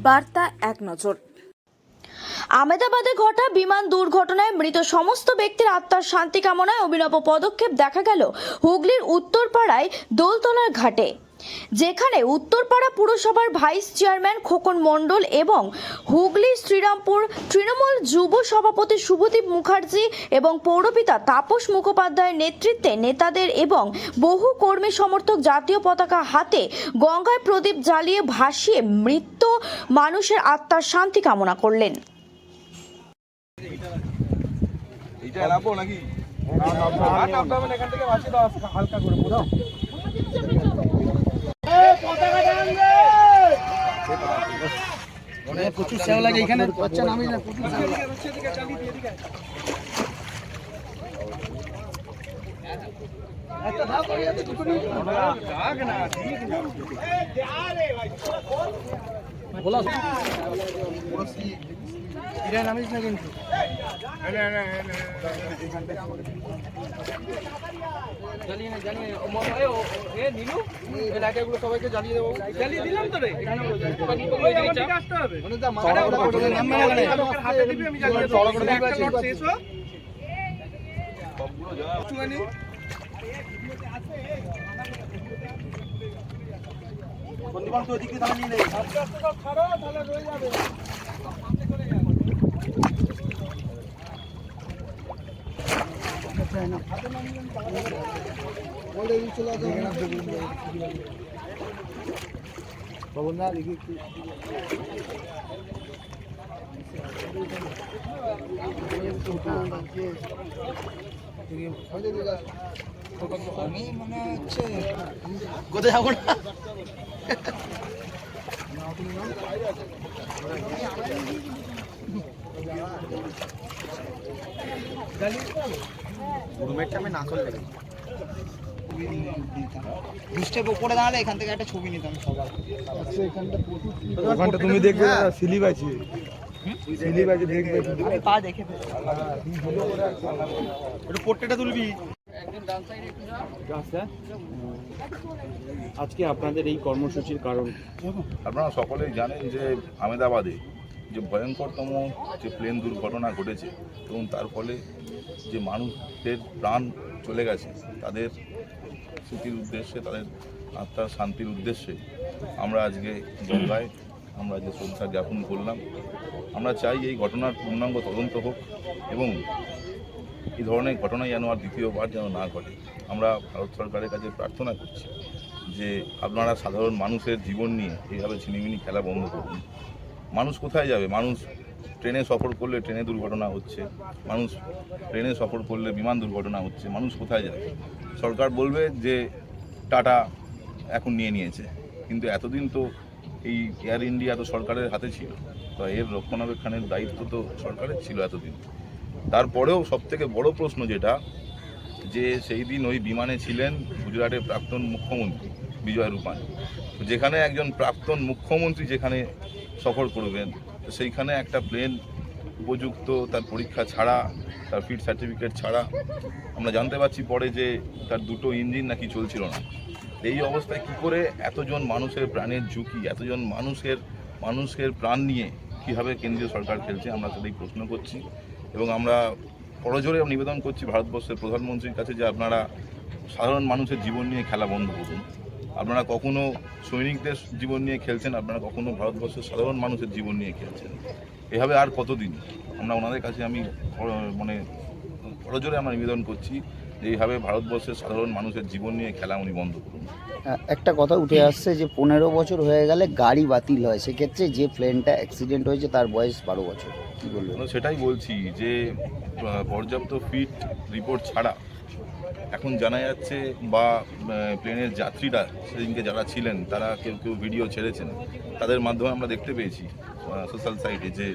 বার্তা এক নজর। আহমেদাবাদে ঘটা বিমান দুর্ঘটনায় মৃত সমস্ত ব্যক্তির আত্মার শান্তি কামনায় অভিনব পদক্ষেপ দেখা গেল হুগলির উত্তরপাড়ায় দোলতলার ঘাটে, যেখানে উত্তরপাড়া পুরসভার ভাইস চেয়ারম্যান খোকন মণ্ডল এবং হুগলি শ্রীরামপুর তৃণমূল যুব সভাপতি শুভদীপ মুখার্জি এবং পৌরপিতা তাপস মুখোপাধ্যায়ের নেতৃত্বে নেতাদের এবং বহু কর্মী সমর্থক জাতীয় পতাকা হাতে গঙ্গায় প্রদীপ জ্বালিয়ে ভাসিয়ে মৃত মানুষের আত্মার শান্তি কামনা করলেন। প্রচুর সেবা লাগে এখানে, বাচ্চা নামি না প্রচুর সেবা লাগে। একটা ধাপ হয়ে যাচ্ছে টুকুনি রাগ না ঠিক না বলা পুরোসি ইরা নামিস না কিন্তু না না জ্বালিয়ে জ্বালিয়ে এ নীলু এই লাইটগুলো সবাইকে জ্বালিয়ে দেবো। জ্বালিয়ে দিলাম তো রে, এখানে আসতে হবে অনুদা মারা করে নামবে না কেন হাতে দিবি, আমি জ্বালিয়ে দেবো। একটা লট শেষ হোক সবগুলো জ্বালা চুয়ানি বন্ধুবান তো এদিকে দাঁড়িয়ে নেই, আস্তে আস্তে সব ছাড়ো তাহলে রয়ে যাবে। আমি মনে হচ্ছে কোথায় যাবো না উপরে দাঁড়ালে এখান থেকে একটা ছবি নিতাম সবার। ওখানটা তুমি দেখবে না, স্লিপ আছে, স্লিপ আছে দেখবে, আমি পা দেখে একটু পোট্রেটা তুলবি। আজকে আপনাদের এই কর্মসূচির কারণ? আপনারা সকলেই জানেন যে আহমেদাবাদে যে ভয়ঙ্করতম যে প্লেন দুর্ঘটনা ঘটেছে এবং তার ফলে যে মানুষদের প্রাণ চলে গেছে, তাদের স্মৃতির উদ্দেশ্যে, তাদের আত্মার শান্তির উদ্দেশ্যে আমরা আজকে গঙ্গায় আমরা যে শ্রদ্ধা জ্ঞাপন করলাম। আমরা চাই এই ঘটনার পূর্ণাঙ্গ তদন্ত হোক এবং এই ধরনের ঘটনা যেন আর দ্বিতীয়বার যেন না ঘটে। আমরা ভারত সরকারের কাছে প্রার্থনা করছি যে আপনারা সাধারণ মানুষের জীবন নিয়ে এইভাবে ছিনিমিনি খেলা বন্ধ করুন। মানুষ কোথায় যাবে? মানুষ ট্রেনে সফর করলে ট্রেনে দুর্ঘটনা হচ্ছে, মানুষ ট্রেনে সফর করলে বিমান দুর্ঘটনা হচ্ছে, মানুষ কোথায় যাবে? সরকার বলবে যে টাটা এখন নিয়েছে, কিন্তু এতদিন তো এই এয়ার ইন্ডিয়া তো সরকারের হাতে ছিল, তো এর রক্ষণাবেক্ষণের দায়িত্ব তো সরকারের ছিল এতদিন। তারপরেও সবথেকে বড় প্রশ্ন যেটা, যে সেই দিন ওই বিমানে ছিলেন গুজরাটের প্রাক্তন মুখ্যমন্ত্রী বিজয় রূপানি। যেখানে একজন প্রাক্তন মুখ্যমন্ত্রী যেখানে সফর করবেন, সেইখানে একটা প্লেন উপযুক্ত তার পরীক্ষা ছাড়া, তার ফিট সার্টিফিকেট ছাড়া, আমরা জানতে পারছি পরে যে তার দুটো ইঞ্জিন নাকি চলছিল না। এই অবস্থায় কি করে এতজন মানুষের প্রাণের ঝুঁকি, এতজন মানুষের প্রাণ নিয়ে কীভাবে কেন্দ্রীয় সরকার খেলছে, আমরা সেটাই প্রশ্ন করছি। এবং আমরা করজোরে নিবেদন করছি ভারতবর্ষের প্রধানমন্ত্রীর কাছে যে আপনারা সাধারণ মানুষের জীবন নিয়ে খেলা বন্ধ করুন। আপনারা কখনো সৈনিকদের জীবন নিয়ে খেলছেন, আপনারা কখনো ভারতবর্ষের সাধারণ মানুষের জীবন নিয়ে খেলছেন। এভাবে আর কতদিন? আমরা ওনাদের কাছে আমি করজোরে আমরা নিবেদন করছি যে এইভাবে ভারতবর্ষের সাধারণ মানুষের জীবন নিয়ে খেলা উনি বন্ধ করুন। একটা কথা উঠে আসছে যে 15 বছর হয়ে গেলে গাড়ি বাতিল হয়, সেক্ষেত্রে যে প্লেনটা অ্যাক্সিডেন্ট হয়েছে তার বয়স 12 বছর, কী বলবেন? সেটাই বলছি যে পর্যাপ্ত ফিট রিপোর্ট ছাড়া এখন জানা যাচ্ছে, বা প্লেনের যাত্রীরা সেদিনকে যারা ছিলেন তারা কেউ ভিডিও ছেড়েছেন, তাদের মাধ্যমে আমরা দেখতে পেয়েছি সোশ্যাল সাইটে যে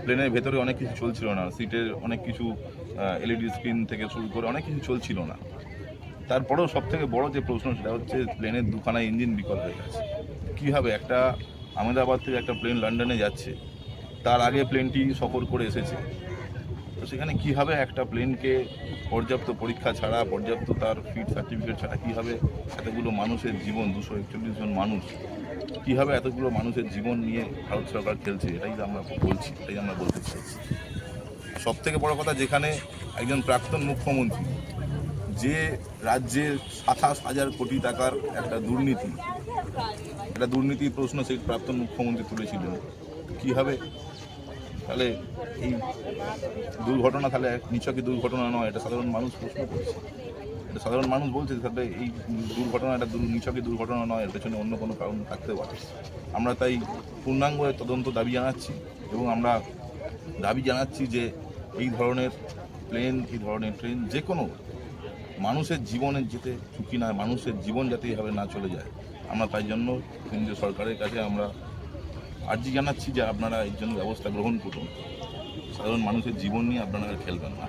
প্লেনের ভেতরে অনেক কিছু চলছিল না, সিটের অনেক কিছু এলইডি স্ক্রিন থেকে শুরু করে অনেক কিছু চলছিল না। তারপরেও সবথেকে বড় যে প্রশ্ন সেটা হচ্ছে প্লেনের দুখানা ইঞ্জিন বিকল হয়ে গেছে। কীভাবে একটা আহমেদাবাদ থেকে একটা প্লেন লন্ডনে যাচ্ছে, তার আগে প্লেনটি সফর করে এসেছে, তো সেখানে কীভাবে একটা প্লেনকে পর্যাপ্ত পরীক্ষা ছাড়া, পর্যাপ্ত তার ফিট সার্টিফিকেট ছাড়া কীভাবে এতগুলো মানুষের জীবন, 241 জন মানুষ, কীভাবে এতগুলো মানুষের জীবন নিয়ে ভারত সরকার খেলছে, এটাই আমরা বলছি, এটাই আমরা বলতে চাইছি। সব থেকে বড় কথা, যেখানে একজন প্রাক্তন মুখ্যমন্ত্রী, যে রাজ্যের 27,000 কোটি টাকার একটা দুর্নীতির প্রশ্ন সেই প্রাক্তন মুখ্যমন্ত্রী তুলেছিলেন, কীভাবে তাহলে এই দুর্ঘটনা তাহলে নিছকই দুর্ঘটনা নয়, এটা সাধারণ মানুষ প্রশ্ন করছে, এটা সাধারণ মানুষ বলছে তাহলে এই দুর্ঘটনা একটা নিছকই দুর্ঘটনা নয়, এর পেছনে অন্য কোনো কারণ থাকতে পারে। আমরা তাই পূর্ণাঙ্গ তদন্ত দাবি জানাচ্ছি এবং আমরা দাবি জানাচ্ছি যে এই ধরনের ট্রেন যে কোনো মানুষের জীবনের যেতে ঝুঁকি না, মানুষের জীবন যাতে এইভাবে না চলে যায়, আমরা তাই জন্য কেন্দ্রীয় সরকারের কাছে আমরা আর্জি জানাচ্ছি যে আপনারা এর জন্য ব্যবস্থা গ্রহণ করুন, সাধারণ মানুষের জীবন নিয়ে আপনারা খেলবেন না।